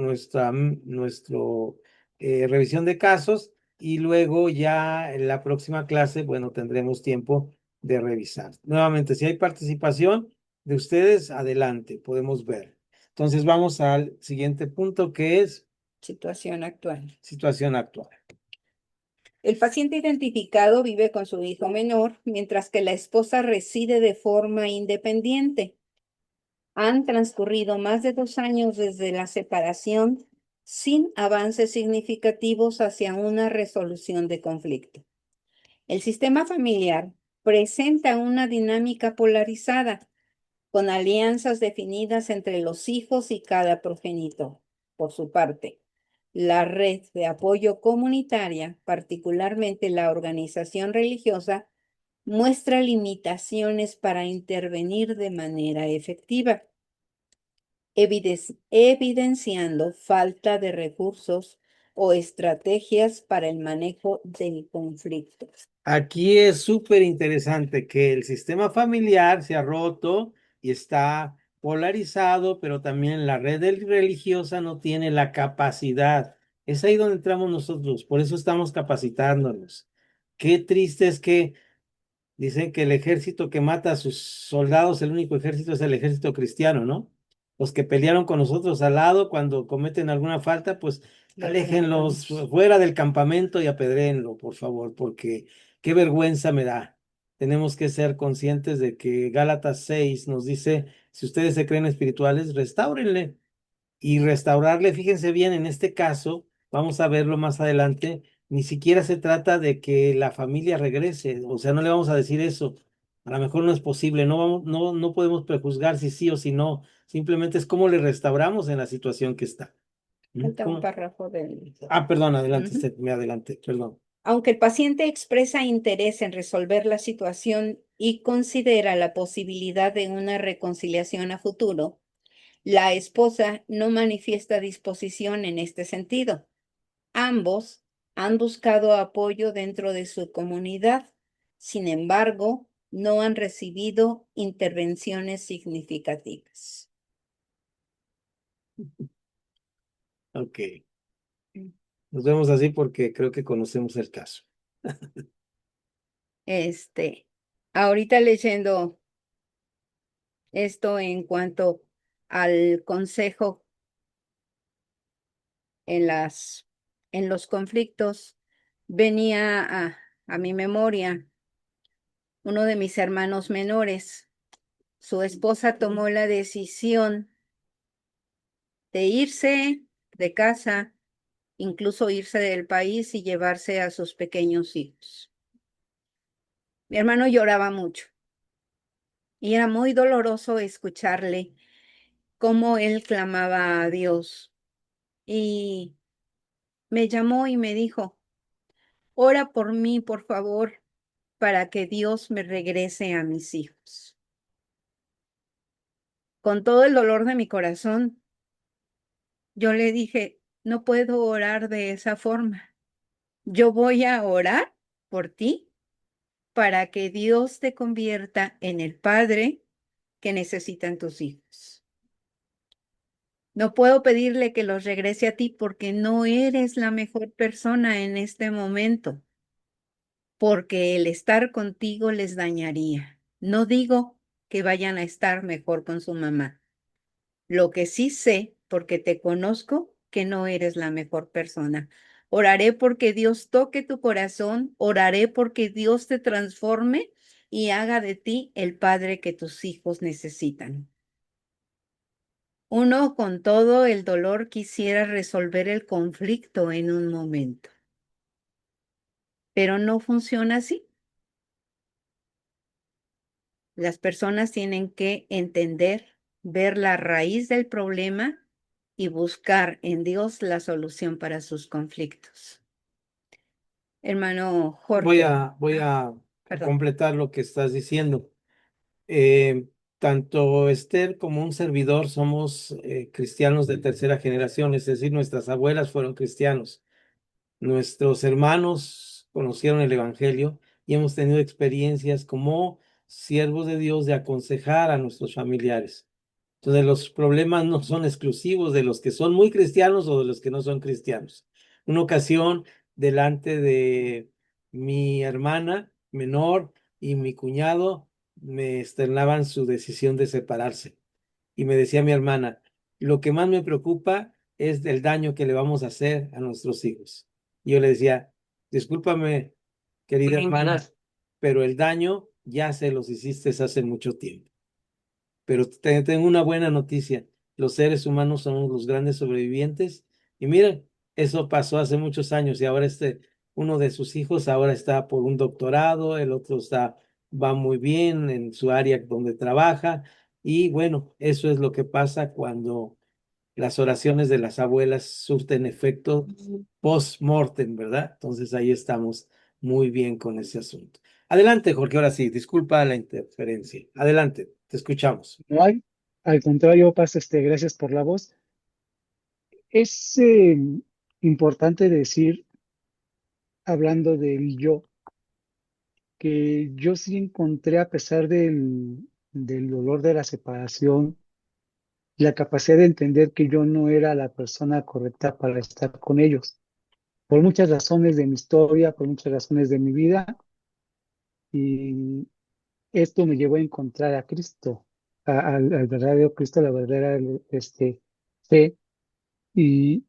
revisión de casos y luego ya en la próxima clase, bueno, tendremos tiempo de revisar. Nuevamente, si hay participación de ustedes, adelante, podemos ver. Entonces vamos al siguiente punto que es Situación actual. situación actual. El paciente identificado vive con su hijo menor, mientras que la esposa reside de forma independiente. Han transcurrido más de 2 años desde la separación sin avances significativos hacia una resolución de conflicto. El sistema familiar presenta una dinámica polarizada, con alianzas definidas entre los hijos y cada progenitor. Por su parte, la red de apoyo comunitaria, particularmente la organización religiosa, muestra limitaciones para intervenir de manera efectiva, evidenciando falta de recursos o estrategias para el manejo del conflicto. Aquí es súper interesante que el sistema familiar se ha roto y está polarizado, pero también la red religiosa no tiene la capacidad. Es ahí donde entramos nosotros, por eso estamos capacitándonos. Qué triste es que Dicen que el ejército que mata a sus soldados, el único ejército es el ejército cristiano, ¿no? Los que pelearon con nosotros al lado, cuando cometen alguna falta, pues Los aléjenlos matamos. fuera del campamento y apedréenlo, por favor, porque qué vergüenza me da. Tenemos que ser conscientes de que Gálatas 6 nos dice, si ustedes se creen espirituales, restáurenle y restaurarle, fíjense bien, en este caso, vamos a verlo más adelante, ni siquiera se trata de que la familia regrese, o sea, no le vamos a decir eso, a lo mejor no es posible, no podemos prejuzgar si sí o si no, simplemente es cómo le restauramos en la situación que está. ¿Mm? Falta un párrafo del... Ah, perdón, adelante, Ujú. me adelanté, perdón. Aunque el paciente expresa interés en resolver la situación y considera la posibilidad de una reconciliación a futuro, la esposa no manifiesta disposición en este sentido. Ambos han buscado apoyo dentro de su comunidad. Sin embargo, no han recibido intervenciones significativas. Ok, nos vemos así porque creo que conocemos el caso. Este, ahorita leyendo esto en cuanto al consejo en en los conflictos, venía a mi memoria uno de mis hermanos menores. Su esposa tomó la decisión de irse de casa, incluso irse del país y llevarse a sus pequeños hijos. Mi hermano lloraba mucho y era muy doloroso escucharle cómo él clamaba a Dios. Y me llamó y me dijo, ora por mí, por favor, para que Dios me regrese a mis hijos. Con todo el dolor de mi corazón, yo le dije, no puedo orar de esa forma. Yo voy a orar por ti para que Dios te convierta en el padre que necesitan tus hijos. No puedo pedirle que los regrese a ti porque no eres la mejor persona en este momento, porque el estar contigo les dañaría. No digo que vayan a estar mejor con su mamá. Lo que sí sé, porque te conozco, que no eres la mejor persona. Oraré porque Dios toque tu corazón, oraré porque Dios te transforme y haga de ti el padre que tus hijos necesitan. Uno con todo el dolor quisiera resolver el conflicto en un momento, pero no funciona así. Las personas tienen que entender, ver la raíz del problema y buscar en Dios la solución para sus conflictos. Hermano Voy Jorge, a perdón. completar lo que estás diciendo. Eh, Tanto Esther como un servidor somos cristianos de tercera generación, es decir, nuestras abuelas fueron cristianos, nuestros hermanos conocieron el Evangelio y hemos tenido experiencias como siervos de Dios de aconsejar a nuestros familiares. Entonces los problemas no son exclusivos de los que son muy cristianos o de los que no son cristianos. Una ocasión, delante de mi hermana menor y mi cuñado, me externaban su decisión de separarse. Y me decía mi hermana, lo que más me preocupa es el daño que le vamos a hacer a nuestros hijos. Y yo le decía, discúlpame, querida hermana, pero el daño ya se los hiciste hace mucho tiempo. Pero tengo una buena noticia. Los seres humanos somos los grandes sobrevivientes. Y miren, eso pasó hace muchos años y ahora uno de sus hijos ahora está por un doctorado, el otro va muy bien en su área donde trabaja. Y bueno, eso es lo que pasa cuando las oraciones de las abuelas surten efecto post-mortem, ¿verdad? Entonces ahí estamos muy bien con ese asunto. Adelante, Jorge, ahora sí, disculpa la interferencia. Adelante, te escuchamos. No hay, al contrario, Paz, gracias por la voz. Es importante decir, hablando del yo, que yo sí encontré, a pesar del dolor de la separación, la capacidad de entender que yo no era la persona correcta para estar con ellos. Por muchas razones de mi historia, por muchas razones de mi vida, Y esto me llevó a encontrar a Cristo, al verdadero Cristo, la verdadera fe. Y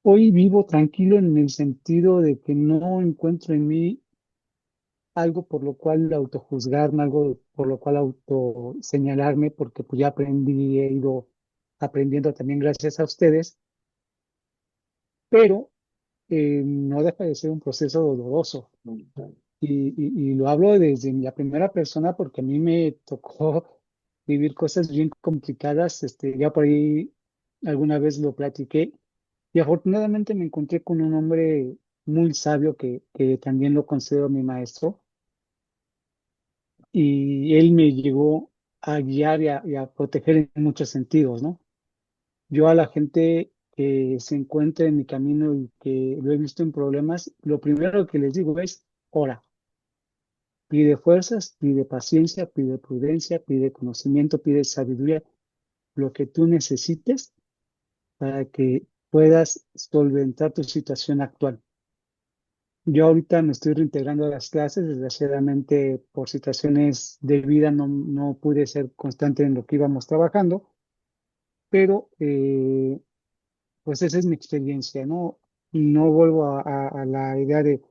hoy vivo tranquilo en el sentido de que no encuentro en mí algo por lo cual autojuzgarme, algo por lo cual autoseñalarme, porque pues ya aprendí, he ido aprendiendo también gracias a ustedes, pero no deja de ser un proceso doloroso. Y lo hablo desde la primera persona porque a mí me tocó vivir cosas bien complicadas. Ya por ahí alguna vez lo platiqué y afortunadamente me encontré con un hombre muy sabio que también lo considero mi maestro y él me llegó a guiar y a proteger en muchos sentidos, ¿no? Yo a la gente que se encuentra en mi camino y que lo he visto en problemas, lo primero que les digo es, ora. Pide fuerzas, pide paciencia, pide prudencia, pide conocimiento, pide sabiduría, lo que tú necesites para que puedas solventar tu situación actual. Yo ahorita me estoy reintegrando a las clases, desgraciadamente por situaciones de vida no pude ser constante en lo que íbamos trabajando, pero pues esa es mi experiencia, ¿no? No vuelvo a la idea de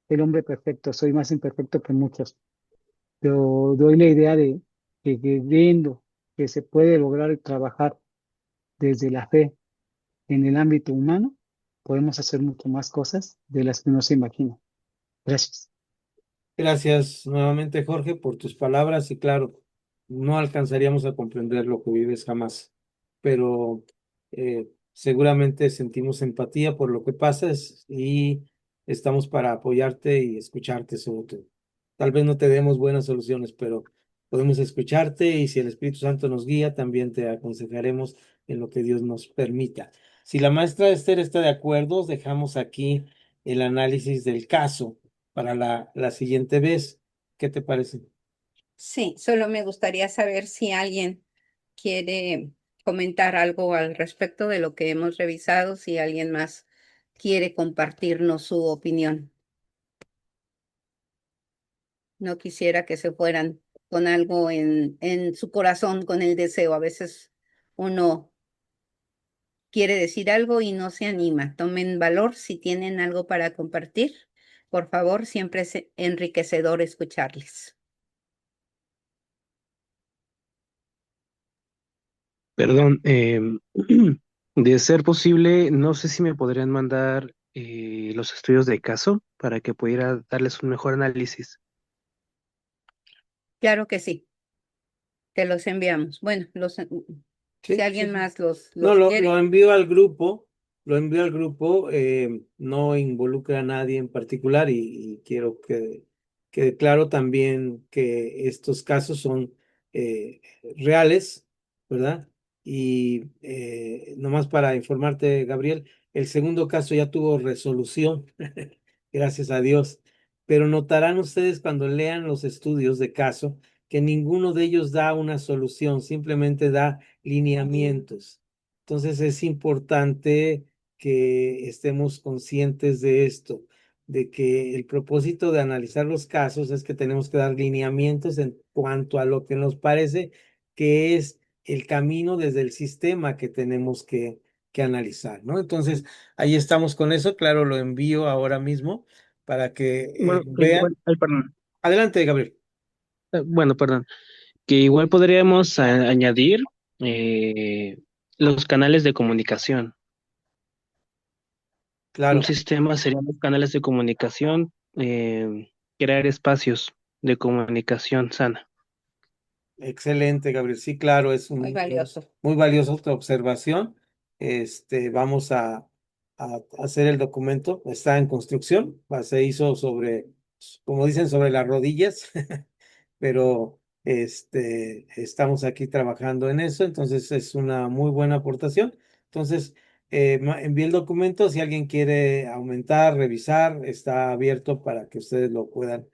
el hombre perfecto, soy más imperfecto que muchos. Pero doy la idea de que viendo que se puede lograr trabajar desde la fe en el ámbito humano, podemos hacer mucho más cosas de las que no se imaginan. Gracias. Gracias nuevamente, Jorge, por tus palabras y claro, no alcanzaríamos a comprender lo que vives jamás, pero seguramente sentimos empatía por lo que pasas y estamos para apoyarte y escucharte sobre todo. Tal vez no te demos buenas soluciones, pero podemos escucharte y si el Espíritu Santo nos guía, también te aconsejaremos en lo que Dios nos permita. Si la maestra Esther está de acuerdo, dejamos aquí el análisis del caso para la siguiente vez. ¿Qué te parece? Sí, solo me gustaría saber si alguien quiere comentar algo al respecto de lo que hemos revisado, si alguien más quiere compartirnos su opinión. No quisiera que se fueran con algo en su corazón, con el deseo. A veces uno quiere decir algo y no se anima. Tomen valor si tienen algo para compartir. Por favor, siempre es enriquecedor escucharles. Perdón, de ser posible, no sé si me podrían mandar los estudios de caso para que pudiera darles un mejor análisis. Claro que sí, te los enviamos. Bueno, si Sí, sí, alguien sí. más los, No, los lo quiere. envío al grupo, lo envío al grupo, no involucra a nadie en particular y quiero que quede claro también que estos casos son reales, ¿verdad? Y nomás para informarte, Gabriel, el segundo caso ya tuvo resolución, gracias a Dios, pero notarán ustedes cuando lean los estudios de caso que ninguno de ellos da una solución, simplemente da lineamientos. Entonces es importante que estemos conscientes de esto, de que el propósito de analizar los casos es que tenemos que dar lineamientos en cuanto a lo que nos parece que es el camino desde el sistema que tenemos que analizar, ¿no? Entonces, ahí estamos con eso, claro, lo envío ahora mismo para que Bueno, lo igual, vean. ay, perdón, Adelante, Gabriel. bueno, perdón, que igual podríamos añadir los canales de comunicación. Un Claro. sistema serían los canales de comunicación, crear espacios de comunicación sana. Excelente, Gabriel. Sí, claro, es Muy valioso. muy valiosa tu observación. Vamos a hacer el documento. Está en construcción. Se hizo sobre, como dicen, sobre las rodillas, pero estamos aquí trabajando en eso. Entonces es una muy buena aportación. Entonces, envíe el documento. Si alguien quiere aumentar, revisar, está abierto para que ustedes lo puedan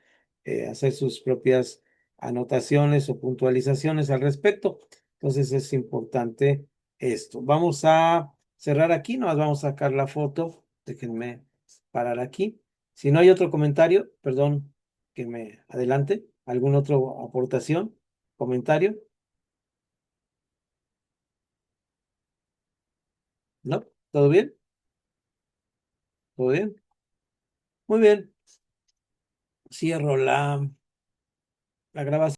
hacer sus propias anotaciones o puntualizaciones al respecto. Entonces es importante esto. Vamos a cerrar aquí, nos vamos a sacar la foto. Déjenme parar aquí. Si no hay otro comentario, perdón. que me adelante. ¿Alguna otra aportación? ¿Comentario? ¿No? ¿Todo bien? ¿Todo bien? Muy bien. Cierro la grabación.